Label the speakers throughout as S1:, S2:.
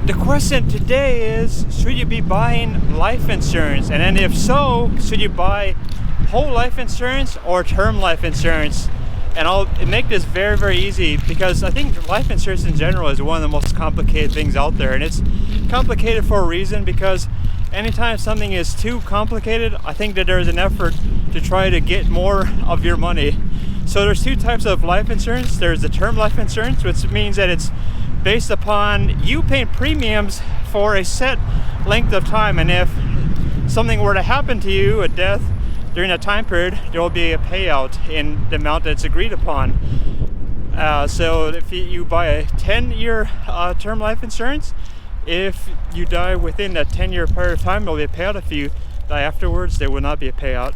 S1: The question today is, should you be buying life insurance? And then if so, should you buy whole life insurance or term life insurance? And I'll make this very, very easy, because I think life insurance in general is one of the most complicated things out there. And it's complicated for a reason, because anytime something is too complicated, I think that there's an effort to try to get more of your money. So there's two types of life insurance. There's the term life insurance, which means that it's based upon you paying premiums for a set length of time, and if something were to happen to you, a death during that time period, there will be a payout in the amount that's agreed upon. So if you buy a 10-year term life insurance, if you die within that 10-year period of time, there will be a payout. If you die afterwards, there will not be a payout.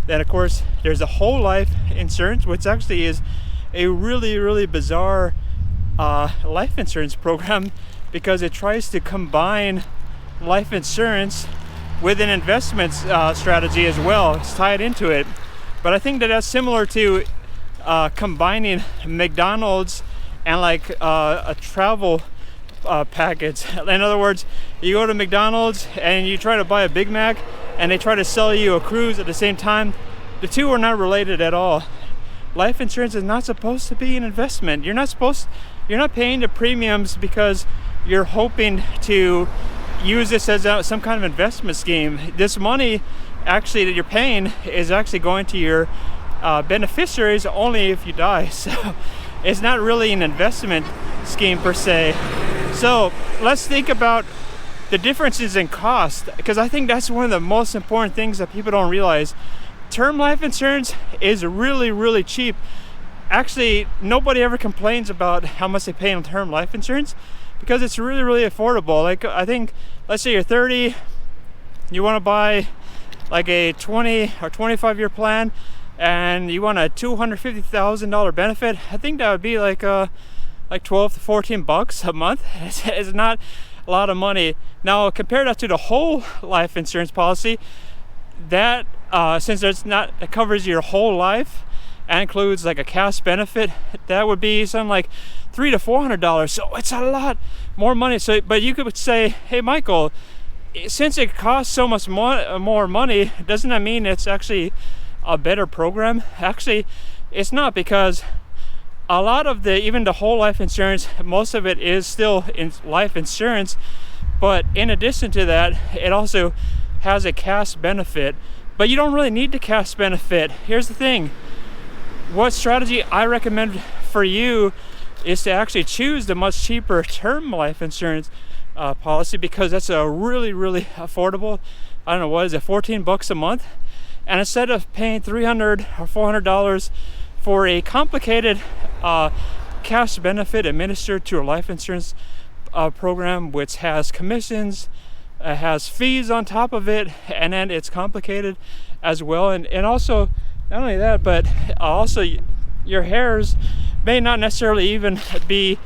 S1: Then of course there's a whole life insurance, which actually is a really, really bizarre life insurance program, because it tries to combine life insurance with an investment strategy as well. It's tied into it. But I think that that's similar to combining McDonald's and like a travel package. In other words, you go to McDonald's and you try to buy a Big Mac, and they try to sell you a cruise at the same time. The two are not related at all. Life insurance is not supposed to be an investment. You're not paying the premiums because you're hoping to use this as some kind of investment scheme. This money actually that you're paying is actually going to your beneficiaries only if you die. So it's not really an investment scheme per se. So let's think about the differences in cost, because I think that's one of the most important things that people don't realize. Term life insurance is really, really cheap. Actually, nobody ever complains about how much they pay on term life insurance, because it's really, really affordable. Like, I think, let's say you're 30, you want to buy like a 20 or 25 year plan, and you want a $250,000 benefit. I think that would be like 12 to 14 bucks a month. It's not a lot of money. Now compare that to the whole life insurance policy. That since it covers your whole life and includes like a cash benefit, that would be something like $300 to $400. So it's a lot more money. So, but you could say, hey Michael, since it costs so much more money, doesn't that mean it's actually a better program? Actually, it's not, because a lot of even the whole life insurance, most of it is still in life insurance, but in addition to that, it also has a cash benefit. But you don't really need the cash benefit. Here's the thing. What strategy I recommend for you is to actually choose the much cheaper term life insurance policy, because that's a really, really affordable. I don't know, what is it, 14 bucks a month? And instead of paying $300 or $400 for a complicated cash benefit administered to a life insurance program, which has commissions, has fees on top of it, and then it's complicated as well. And also, not only that, but also your heirs may not necessarily even be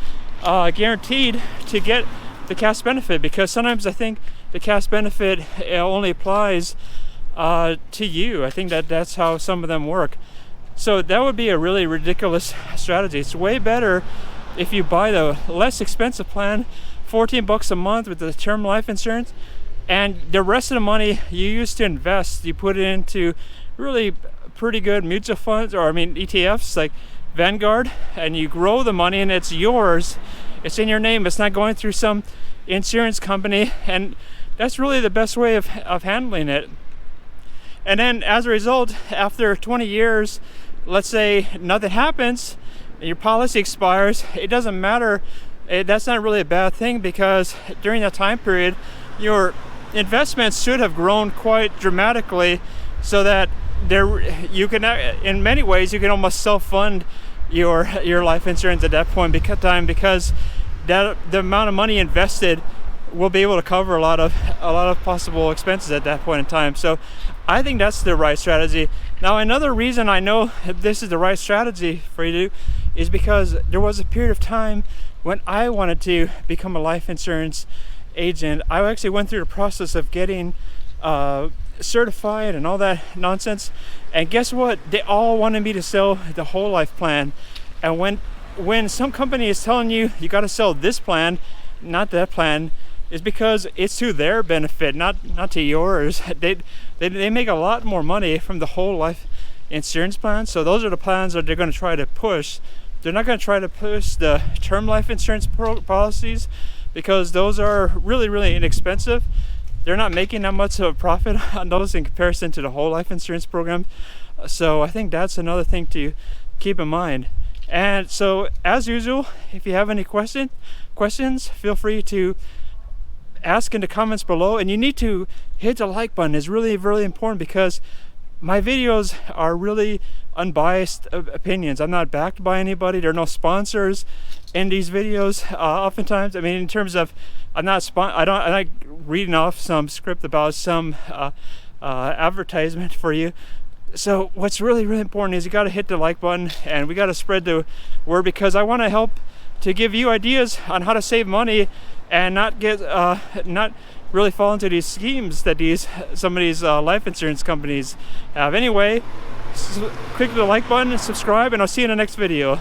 S1: guaranteed to get the cash benefit, because sometimes I think the cash benefit only applies to you. I think that's how some of them work. So that would be a really ridiculous strategy. It's way better if you buy the less expensive plan, 14 bucks a month with the term life insurance, and the rest of the money you use to invest, you put it into really pretty good mutual funds, or ETFs like Vanguard, and you grow the money, and it's yours. It's in your name. It's not going through some insurance company, and that's really the best way of handling it. And then as a result, after 20 years, let's say nothing happens and your policy expires, it doesn't matter. That's not really a bad thing, because during that time period, your investments should have grown quite dramatically, so that you can, in many ways, you can almost self-fund your life insurance at that point, because the amount of money invested will be able to cover a lot of possible expenses at that point in time. So I think that's the right strategy. Now, another reason I know this is the right strategy for you to do is because there was a period of time when I wanted to become a life insurance agent. I actually went through the process of getting certified and all that nonsense, and guess what? They all wanted me to sell the whole life plan. And when some company is telling you got to sell this plan, not that plan, is because it's to their benefit, not to yours. They make a lot more money from the whole life insurance plan, so those are the plans that they're going to try to push. They're not going to try to push the term life insurance policies because those are really inexpensive. They're not making that much of a profit on those in comparison to the whole life insurance program. So I think that's another thing to keep in mind. And so, as usual, if you have any questions, feel free to ask in the comments below. And you need to hit the like button. It's really important because my videos are really unbiased opinions. I'm not backed by anybody. There are no sponsors in these videos. Oftentimes, I mean, in terms of, I'm not reading off some script about some advertisement for you. So what's really important is you got to hit the like button, and we got to spread the word, because I want to help to give you ideas on how to save money and not get not really fall into these schemes that some of these life insurance companies have. Anyway, click the like button and subscribe, and I'll see you in the next video.